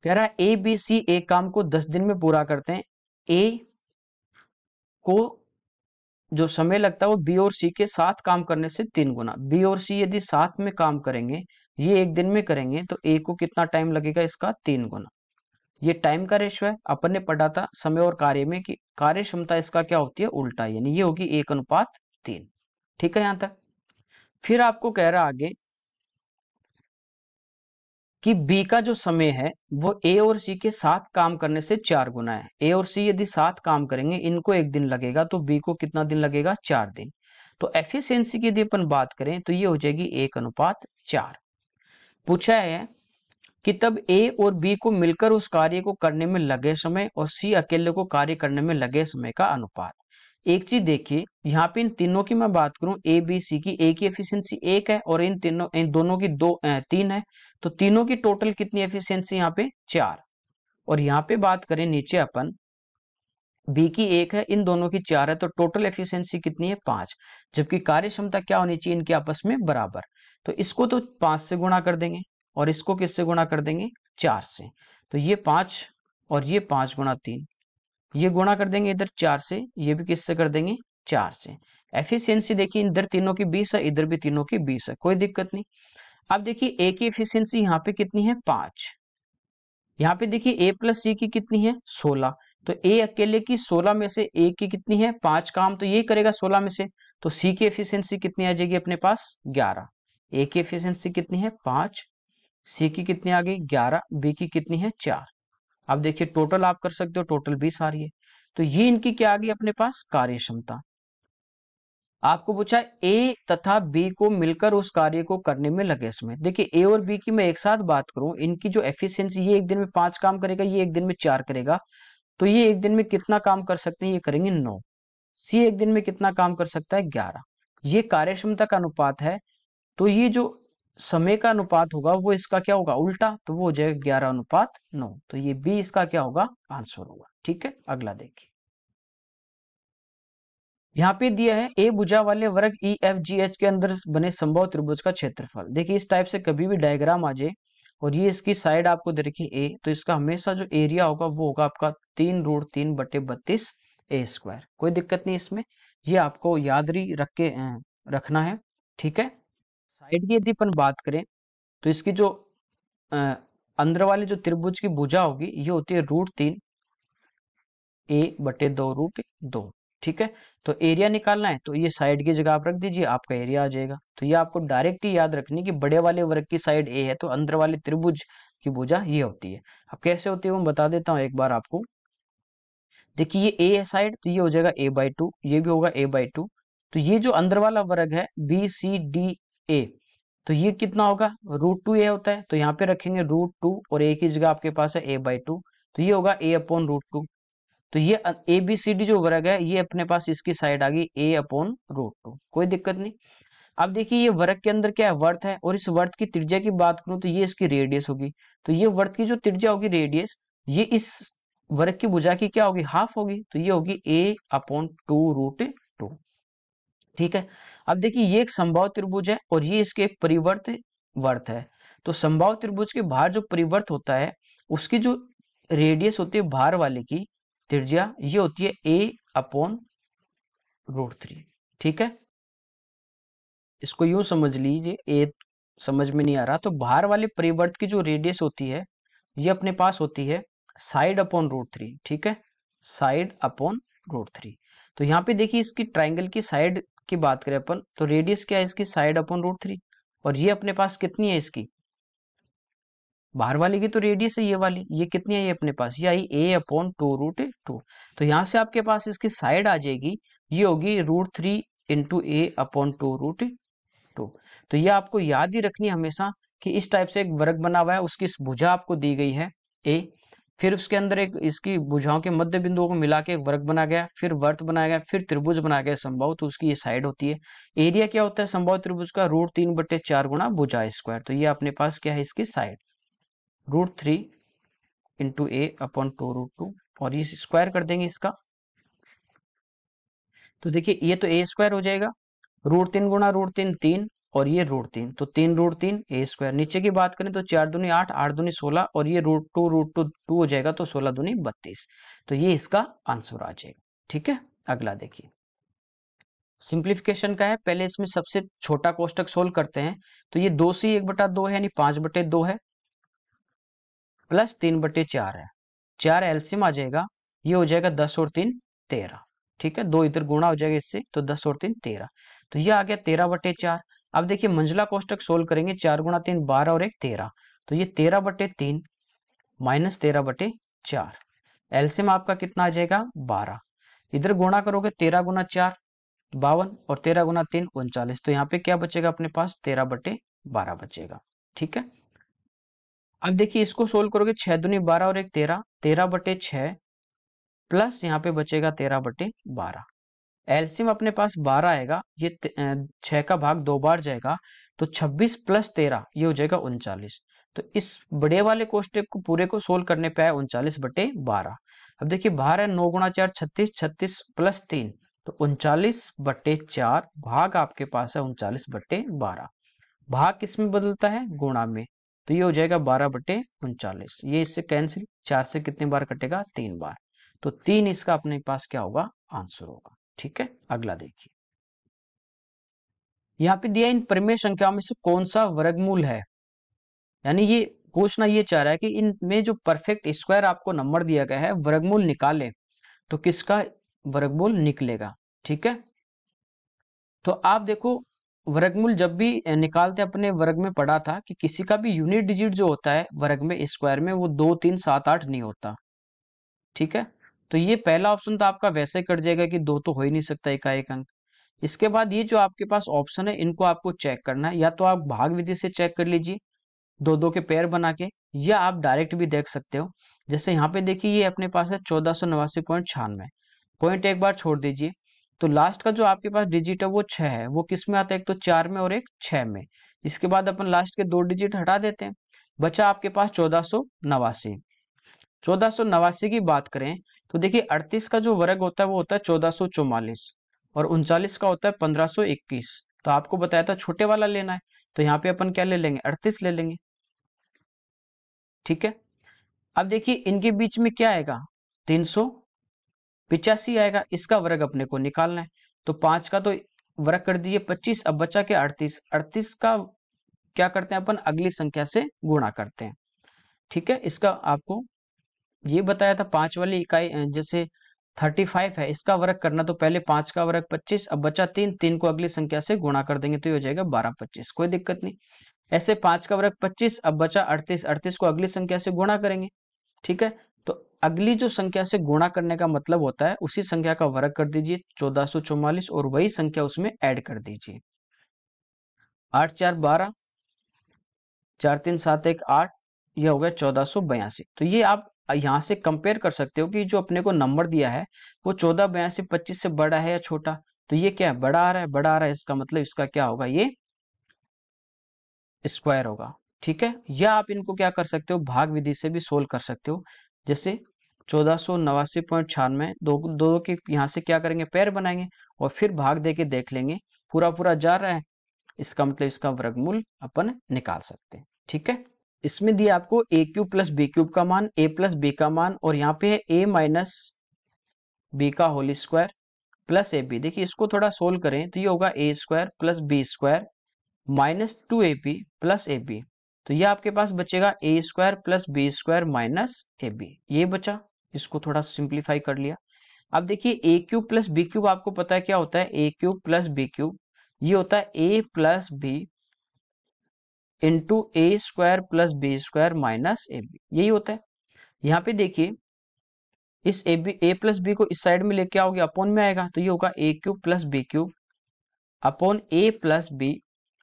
Speaker 1: कह रहा है ए बी सी एक काम को 10 दिन में पूरा करते हैं। ए को जो समय लगता है वो बी और सी के साथ काम करने से 3 गुना। बी और सी यदि साथ में काम करेंगे, ये एक दिन में करेंगे, तो ए को कितना टाइम लगेगा? इसका 3 गुना। ये टाइम का रेशियो है। अपन ने पढ़ा था समय और कार्य में कि कार्य क्षमता इसका क्या होती है? उल्टा, यानी ये होगी 1:3। ठीक है यहां तक। फिर आपको कह रहा आगे कि बी का जो समय है वो ए और सी के साथ काम करने से 4 गुना है। ए और सी यदि साथ काम करेंगे, इनको एक दिन लगेगा, तो बी को कितना दिन लगेगा? 4 दिन। तो एफिशिएंसी की यदि अपन बात करें तो ये हो जाएगी 1:4। पूछा है कि तब ए और बी को मिलकर उस कार्य को करने में लगे समय और सी अकेले को कार्य करने में लगे समय का अनुपात। एक चीज देखिए, यहाँ पे इन तीनों की मैं बात करूं, ए बी सी की, ए की एफिशिएंसी 1 है और इन दोनों की 3 है, तो तीनों की टोटल कितनी एफिशिएंसी यहाँ पे? 4। और यहाँ पे बात करें नीचे अपन, बी की 1 है, इन दोनों की 4 है, तो टोटल एफिशिएंसी कितनी है? 5। जबकि कार्य क्षमता क्या होनी चाहिए इनके आपस में? बराबर। तो इसको तो 5 से गुणा कर देंगे और इसको किससे गुणा कर देंगे? 4 से। तो ये 5 और ये 5 गुणा 3, ये गुणा कर देंगे इधर 4 से, ये भी किससे कर देंगे? 4 से। एफिशिएंसी देखिए इधर तीनों की 20 है, इधर भी तीनों की 20 है, कोई दिक्कत नहीं। अब देखिए ए की एफिशिएंसी यहाँ पे कितनी है? 5। यहाँ पे देखिए ए प्लस सी की कितनी है? 16। तो ए अकेले की 16 में से ए की कितनी है? 5 काम तो ये करेगा 16 में से, तो सी की एफिशिएंसी कितनी आ जाएगी अपने पास? 11। ए की एफिशिएंसी कितनी है? 5। सी की कितनी आ गई? 11। बी की कितनी है? 4। अब देखिए टोटल आप कर सकते हो, टोटल 20 आ रही है। तो ये इनकी क्या आ गई अपने पास? कार्य क्षमता। आपको पूछा ए तथा बी को मिलकर उस कार्य को करने में लगे समय। देखिए ए और बी की मैं एक साथ बात करूं, इनकी जो एफिशिएंसी, ये एक दिन में 5 काम करेगा, ये एक दिन में 4 करेगा, तो ये एक दिन में कितना काम कर सकते हैं? ये करेंगे 9। सी एक दिन में कितना काम कर सकता है? 11। ये कार्य क्षमता का अनुपात है, तो ये जो समय का अनुपात होगा वो इसका क्या होगा? उल्टा, तो वो हो जाएगा 11:9। तो ये बी इसका क्या होगा? आंसर होगा। ठीक है, अगला देखिए। यहाँ पे दिया है ए भुजा वाले वर्ग ई एफ जी एच के अंदर बने संभव त्रिभुज का क्षेत्रफल। देखिए इस टाइप से कभी भी डायग्राम आ जाए और ये इसकी साइड आपको दे रखी ए, तो इसका हमेशा जो एरिया होगा वो होगा आपका 3√3/32 ए स्क्वायर। कोई दिक्कत नहीं इसमें, ये आपको याद रख के रखना है, ठीक है। साइड की यदि अपन बात करें तो इसकी जो अ, अंदर वाले जो त्रिभुज की भुजा होगी ये होती है √3 a/2 ठीक है। तो एरिया निकालना है तो ये साइड की जगह आप रख दीजिए, आपका एरिया आ जाएगा। तो ये आपको डायरेक्ट ही याद रखनी कि बड़े वाले वर्ग की साइड ए है तो अंदर वाले त्रिभुज की भुजा ये होती है। अब कैसे होती है वो बता देता हूँ एक बार आपको। देखिए ये ए है साइड तो ये हो जाएगा a/2, ये भी होगा a/2। तो ये जो अंदर वाला वर्ग है BCDA, तो ये कितना होगा, √2a होता है, तो यहाँ पे रखेंगे √2 और a की जगह आपके पास है a/2, तो ये होगा a/√2। तो ये ए बी सी डी जो वर्ग है ये अपने पास इसकी साइड आ गई a/√2, कोई दिक्कत नहीं। अब देखिए ये वर्ग के अंदर क्या है, वर्त है, और इस वर्त की त्रिज्या की बात करूं तो ये इसकी रेडियस होगी। तो ये वर्त की जो त्रिज्या होगी रेडियस, ये इस वर्ग की भुजा की क्या होगी, हाफ होगी, तो ये होगी a/2√2, ठीक है। अब देखिए ये एक समबाहु त्रिभुज है और ये इसके एक परिवर्त वर्त है। तो समबाहु त्रिभुज के बाहर जो परिवर्त होता है उसकी जो रेडियस होती है बाहर वाले की त्रिज्या, ये होती है a/√3, ठीक है। इसको यूं समझ लीजिए, ए समझ में नहीं आ रहा तो बाहर वाले परिवर्त की जो रेडियस होती है ये अपने पास होती है साइड/√3, ठीक है, साइड/√3। तो यहाँ पे देखिए इसकी ट्राइंगल की साइड की बात करें अपन तो रेडियस क्या है इसकी, साइड/√3, और ये अपने पास कितनी है इसकी, बाहर वाली की तो रेडियस है ये वाली, ये कितनी है ये अपने पास, ये आई a/2√2। तो यहाँ से आपके पास इसकी साइड आ जाएगी, ये होगी √3 इंटू a/2√2। तो ये आपको याद ही रखनी है हमेशा कि इस टाइप से एक वर्ग बना हुआ है, उसकी इस भुजा आपको दी गई है a, फिर उसके अंदर एक इसकी भुजाओं के मध्य बिंदुओं को मिला के एक वर्ग बना गया, फिर वर्त बनाया गया, फिर त्रिभुज बनाया गया समबाहु, तो उसकी ये साइड होती है। एरिया क्या होता है समबाहु त्रिभुज का, √3/4 गुणा भुजा स्क्वायर। तो ये अपने पास क्या है इसकी साइड, √3 इंटू a/2√2, और ये स्क्वायर कर देंगे इसका। तो देखिए ये तो a² हो जाएगा, √3 गुणा √3 3, और ये √3, तो 3√3 a²। नीचे की बात करें तो 4 दूनी 8, 8 दूनी 16, और ये √2 हो जाएगा, तो 16 दूनी 32। तो ये इसका आंसर आ जाएगा, ठीक है। अगला देखिए, सिंप्लीफिकेशन का है, पहले इसमें सबसे छोटा कोष्टक सोल्व करते हैं। तो ये 2c1/2 है यानी 5/2 है, प्लस 3/4 है, 4 एलसीएम आ जाएगा, ये हो जाएगा 10 और 3 13, ठीक है। 2 इधर गुणा हो जाएगा इससे, तो 10 और 3 13, तो ये आ गया 13/4। अब देखिए मंझला कोष्टक सोल्व करेंगे, 4 गुणा 3 12 और 1 13, तो ये 13/3 माइनस 13/4, एलसीएम आपका कितना आ जाएगा 12। इधर गुणा करोगे 13 गुणा 4 52, और 13 गुणा 3 39, तो यहाँ पे क्या बचेगा अपने पास 13/12 बचेगा, ठीक है। अब देखिए इसको सोल्व करोगे, 6 दूनी 12 और 1 13, 13/6 प्लस यहाँ पे बचेगा 13/12, एलसीएम अपने पास 12 आएगा, ये 6 का भाग 2 बार जाएगा, तो 26 प्लस 13 ये हो जाएगा 39। तो इस बड़े वाले कोष्टक को पूरे को सोल्व करने पे आया 39/12। अब देखिए बाहर है 9 गुणा 4 36, 36 प्लस 3 तो 39/4, भाग आपके पास है 39/12। भाग किस में बदलता है, गुणा में, तो ये हो जाएगा 12/39। ये इससे कैंसिल, 4 से कितनी बार कटेगा, 3 बार, तो 3 इसका अपने पास क्या होगा, आंसर होगा, ठीक है। अगला देखिए, यहाँ पे दिया इन परिमेय संख्याओं में से कौन सा वर्गमूल है, यानी ये पूछना ये चाह रहा है कि इनमें जो परफेक्ट स्क्वायर आपको नंबर दिया गया है वर्गमूल निकाले तो किसका वर्गमूल निकलेगा, ठीक है। तो आप देखो वर्गमूल जब भी निकालते अपने वर्ग में पढ़ा था कि किसी का भी यूनिट डिजिट जो होता है वर्ग में स्क्वायर में वो 2 3 7 8 नहीं होता, ठीक है। तो ये पहला ऑप्शन तो आपका वैसे कट जाएगा कि 2 तो हो ही नहीं सकता एकाएक अंक। इसके बाद ये जो आपके पास ऑप्शन है इनको आपको चेक करना है, या तो आप भाग विधि से चेक कर लीजिए 2 2 के पेयर बना के, या आप डायरेक्ट भी देख सकते हो। जैसे यहाँ पे देखिए ये अपने पास है 1489.96, पॉइंट एक बार छोड़ दीजिए, तो लास्ट का जो आपके पास डिजिट है वो 6 है, वो किस में आता है, एक तो 4 में और एक 6 में। इसके बाद अपन लास्ट के 2 डिजिट हटा देते हैं, बचा आपके पास 1489। 1489 की बात करें तो देखिए 38 का जो वर्ग होता है वो होता है 1444, और 39 का होता है 1521। तो आपको बताया था छोटे वाला लेना है, तो यहाँ पे अपन क्या ले लेंगे, 38 ले लेंगे। ठीक है, अब देखिए इनके बीच में क्या आएगा, 385 आएगा, इसका वर्ग अपने को निकालना है। तो 5 का तो वर्ग कर दीजिए 25, अब बचा के 38, 38 का क्या करते हैं अपन, अगली संख्या से गुणा करते हैं। ठीक है, इसका आपको ये बताया था 5 वाली इकाई, जैसे 35 है, इसका वर्ग करना, तो पहले 5 का वर्ग 25, अब बचा 3, 3 को अगली संख्या से गुणा कर देंगे तो ये हो जाएगा 12 25, कोई दिक्कत नहीं। ऐसे 5 का वर्ग 25, अब बचा 38, 38 को अगली संख्या से गुणा करेंगे। ठीक है, तो अगली जो संख्या से गुणा करने का मतलब होता है उसी संख्या का वर्ग कर दीजिए 1444 और वही संख्या उसमें ऐड कर दीजिए। 8 4 12, 4 3 7 1 8, यह हो गया 1482। तो ये आप यहाँ से कंपेयर कर सकते हो कि जो अपने को नंबर दिया है वो 1482 25 से बड़ा है या छोटा। तो ये क्या है, बड़ा आ रहा है, बड़ा आ रहा है, इसका मतलब इसका क्या होगा, ये स्क्वायर होगा। ठीक है, या आप इनको क्या कर सकते हो, भाग विधि से भी सोल्व कर सकते हो। जैसे 1489.96, दो दो के यहाँ से क्या करेंगे, पैर बनाएंगे और फिर भाग दे के देख लेंगे पूरा पूरा जा रहा है, इसका मतलब इसका वर्गमूल अपन निकाल सकते हैं। ठीक है, इसमें दिया आपको ए क्यूब प्लस बी क्यूब का मान, ए प्लस बी का मान, और यहाँ पे है ए माइनस बी का whole square plus A B. देखिए इसको थोड़ा सोल्व करें तो ये होगा A square plus B square minus 2ab plus A B. तो ये आपके पास बचेगा A square plus B square minus A B, ये बचा। इसको थोड़ा सिंप्लीफाई कर लिया। अब देखिए A cube plus B cube आपको पता है क्या होता है, A cube plus B cube ये होता है A plus B into A square plus B square minus A B, यही होता है। यहाँ पे देखिए इस A B A plus B को इस साइड में लेके आओगे अपॉन में आएगा, तो ये होगा A cube plus B cube upon A plus B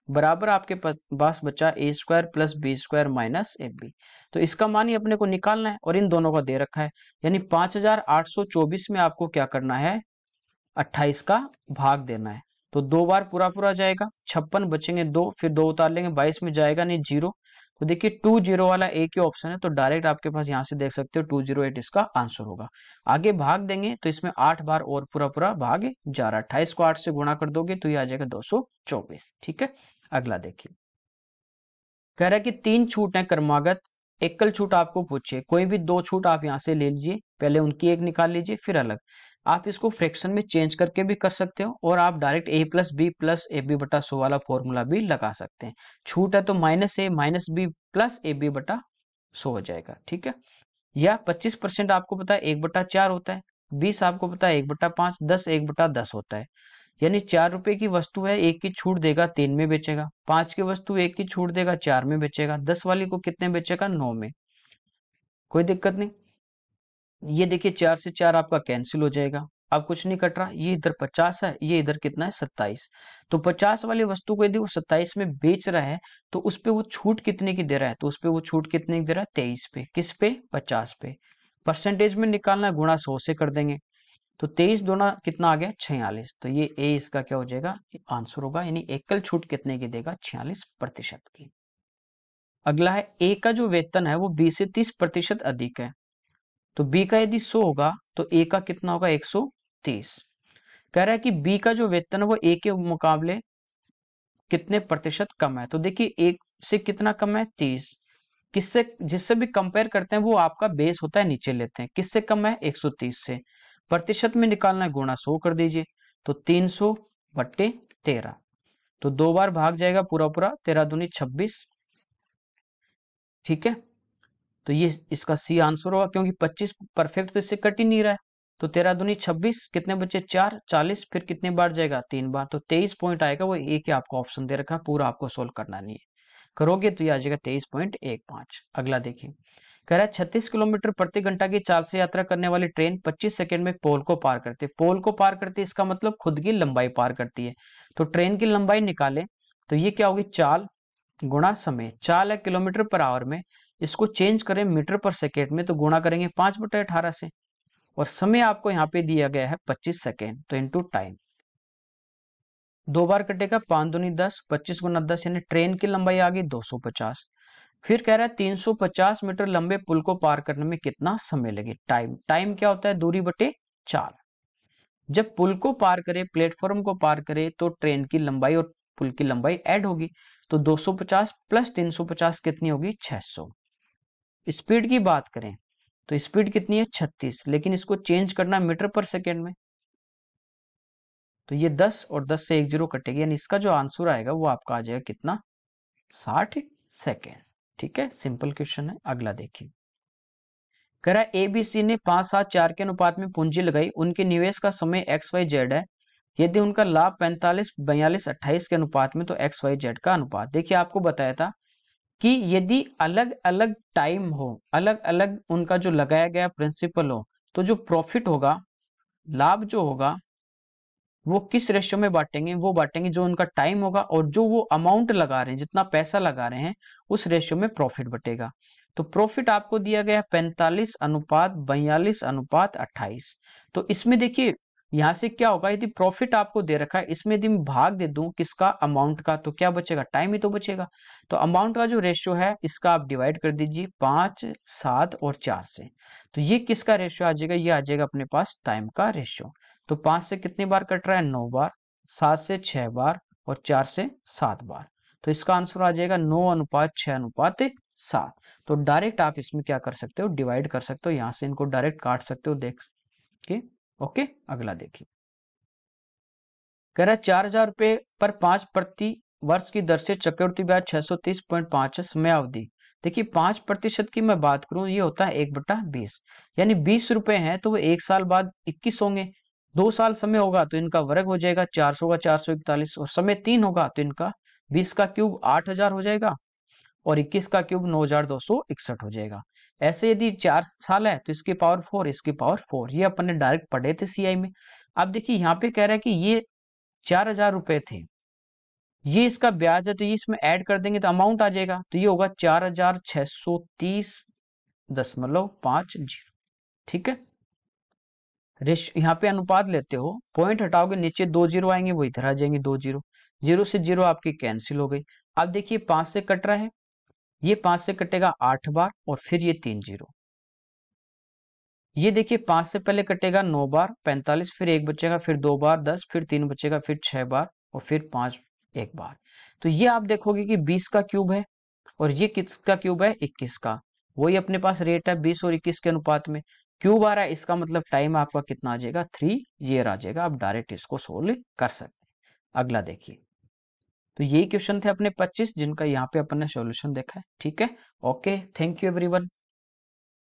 Speaker 1: बराबर आपके पास बचा A square plus B square minus A B. तो इसका मान ही अपने को निकालना है और इन दोनों का दे रखा है, यानी 5824 में आपको क्या करना है, 28 का भाग देना है। तो दो बार पूरा पूरा जाएगा, 56 बचेंगे दो, फिर दो उतार लेंगे, 22 में जाएगा नहीं, जीरो। तो देखिए 20 वाला एक ही ऑप्शन है, तो डायरेक्ट आपके पास यहाँ से देख सकते हो 208 इसका आंसर होगा। आगे भाग देंगे तो इसमें 8 बार और पूरा पूरा भाग जा रहा है, 28 को 8 से गुणा कर दोगे तो ये आ जाएगा 224। ठीक है, अगला देखिए, कह रहा है कि 3 छूट है क्रमागत, एकल छूट आपको पूछिए, कोई भी 2 छूट आप यहाँ से ले लीजिए, पहले उनकी एक निकाल लीजिए फिर अलग। आप इसको फ्रैक्शन में चेंज करके भी कर सकते हो और आप डायरेक्ट ए प्लस बी बटा 100 वाला फॉर्मूला भी लगा सकते हैं। छूट है तो minus A minus B plus A B बटा 100 हो जाएगा। ठीक है, या 25% आपको पता है 1/4 होता है, 20 आपको पता है 1/5, 10 1/10 होता है। यानी 4 रुपए की वस्तु है, एक की छूट देगा 3 में बेचेगा, 5 की वस्तु एक की छूट देगा 4 में बेचेगा, 10 वाली को कितने बेचेगा, 9 में, कोई दिक्कत नहीं। ये देखिए 4 से 4 आपका कैंसिल हो जाएगा, अब कुछ नहीं कट रहा, ये इधर 50 है, ये इधर कितना है 27। तो 50 वाली वस्तु को यदि वो 27 में बेच रहा है तो उस पे वो छूट कितने की दे रहा है, तो उस पे वो छूट कितने की दे रहा है, 23 पे, किस पे, 50 पे। परसेंटेज में निकालना है, गुणा 100 से कर देंगे, तो 23 दूना कितना आ गया, 46। तो ये ए इसका क्या हो जाएगा, आंसर होगा, यानी एकल छूट कितने की देगा, 46% की। अगला है ए का जो वेतन है वो बी से 30% अधिक है, तो बी का यदि 100 होगा तो ए का कितना होगा, 130। कह रहा है कि बी का जो वेतन है वो ए के मुकाबले कितने प्रतिशत कम है, तो देखिए एक से कितना कम है, 30। किससे, जिससे भी कंपेयर करते हैं वो आपका बेस होता है, नीचे लेते हैं, किससे कम है, 130 से। प्रतिशत में निकालना है, गुणा 100 कर दीजिए, तो 300/13। तो दो बार भाग जाएगा पूरा पूरा, 13 दूनी 26। ठीक है, तो ये इसका सी आंसर होगा, क्योंकि 25 परफेक्ट तो इससे कट ही नहीं रहा है। तो 13 दूनी 26, कितने बचे, 4, 40, फिर कितने बार जाएगा, 3 बार, तो 23 पॉइंट आएगा। वो एक ही आपको ऑप्शन दे रखा है, पूरा आपको सोल्व करना नहीं है, करोगे तो ये आ जाएगा 23.15। अगला देखिए, कह रहा है 36 किलोमीटर प्रति घंटा की चाल से यात्रा करने वाली ट्रेन 25 सेकंड में पोल को पार करती है। पोल को पार करती है इसका मतलब खुद की लंबाई पार करती है। तो ट्रेन की लंबाई निकाले तो ये क्या होगी, चाल गुणा समय। चाल है किलोमीटर पर आवर में, इसको चेंज करें मीटर पर सेकेंड में तो गुणा करेंगे 5/18 से, और समय आपको यहाँ पे दिया गया है 25 सेकेंड, तो इंटू टाइम। दो बार कटेगा, 5 दूनी 10, 25 गुना 10, यानी ट्रेन की लंबाई आ गई 250। फिर कह रहा है 350 मीटर लंबे पुल को पार करने में कितना समय लगे, टाइम। टाइम क्या होता है, दूरी बटे चाल। जब पुल को पार करे, प्लेटफॉर्म को पार करे, तो ट्रेन की लंबाई और पुल की लंबाई ऐड होगी। तो 250 प्लस 350 कितनी होगी? 600। स्पीड की बात करें तो स्पीड कितनी है? 36, लेकिन इसको चेंज करना मीटर पर सेकेंड में, तो ये 10 और 10 से एक जीरो कटेगी, यानी इसका जो आंसर आएगा वो आपका आ जाएगा कितना? 60 सेकेंड। ठीक है, सिंपल क्वेश्चन है। अगला देखिए, कह रहा है एबीसी ने 5-7-4 के अनुपात में पूंजी लगाई, उनके निवेश का समय एक्स वाई जेड है, यदि उनका लाभ 45-42-28 के अनुपात में, तो एक्स वाई जेड का अनुपात। देखिए आपको बताया था कि यदि अलग अलग टाइम हो, अलग अलग उनका जो लगाया गया प्रिंसिपल हो, तो जो प्रॉफिट होगा, लाभ जो होगा, वो किस रेशियो में बांटेंगे? वो बांटेंगे जो उनका टाइम होगा और जो वो अमाउंट लगा रहे हैं, जितना पैसा लगा रहे हैं, उस रेशियो में प्रॉफिट बटेगा। तो प्रॉफिट आपको दिया गया 45:42:28। तो इसमें देखिए यहां से क्या होगा, यदि प्रॉफिट आपको दे रखा है, इसमें यदि मैं भाग दे दूं किसका? अमाउंट का, तो क्या बचेगा? टाइम ही तो बचेगा। तो अमाउंट का जो रेशियो है इसका आप डिवाइड कर दीजिए 5, 7 और 4 से। तो ये किसका रेशियो आ जाएगा? ये आ जाएगा अपने पास टाइम का रेशियो। तो 5 से कितनी बार कट रहा है? 9 बार, 7 से 6 बार और 4 से 7 बार। तो इसका आंसर आ जाएगा 9:6:7। तो डायरेक्ट आप इसमें क्या कर सकते हो? डिवाइड कर सकते हो, यहां से इनको डायरेक्ट काट सकते हो, देख के। ओके, अगला देखिए, कह रहा है 4,000 रुपए पर 5 प्रति वर्ष की दर से चक्रवृद्धि ब्याज 630.5 है, समय अवधि। देखिए 5% की मैं बात करूं, ये होता है 1/20, यानी 20 रुपए हैं तो वो 1 साल बाद 21 होंगे। 2 साल समय होगा तो इनका वर्ग हो जाएगा 400 का 441, और समय 3 होगा तो इनका 20 का क्यूब 8,000 हो जाएगा, और 21 का क्यूब 9,261 हो जाएगा। ऐसे यदि 4 साल है तो इसकी पावर 4, इसकी पावर 4, ये अपन ने डायरेक्ट पढ़े थे सीआई में। अब देखिए यहाँ पे कह रहा है कि ये 4,000 रुपए थे, ये इसका ब्याज है, तो ये इसमें ऐड कर देंगे तो अमाउंट आ जाएगा, तो ये होगा 4,630.50। ठीक है, रेश यहाँ पे अनुपात लेते हो, पॉइंट हटाओगे नीचे 2 जीरो आएंगे, वो इधर आ जाएंगे 2 जीरो, जीरो से जीरो आपकी कैंसिल हो गई। अब देखिए 5 से कट रहा है, ये 5 से कटेगा 8 बार और फिर ये 3 जीरो। ये देखिए 5 से पहले कटेगा 9 बार 45, फिर 1 बचेगा, फिर 2 बार 10, फिर 3 बचेगा, फिर 6 बार और फिर 5 एक बार। तो ये आप देखोगे कि 20 का क्यूब है और ये किसका क्यूब है? 21 का। वही अपने पास रेट है 20 और 21 के अनुपात में, क्यूब आ रहा है, इसका मतलब टाइम आपका कितना आ जाएगा? 3 ईयर आ जाएगा। आप डायरेक्ट इसको सोल्व कर सकते हैं। अगला देखिए, तो यही क्वेश्चन थे अपने 25 जिनका यहाँ पे अपन ने सॉल्यूशन देखा है। ठीक है, ओके, थैंक यू एवरीवन।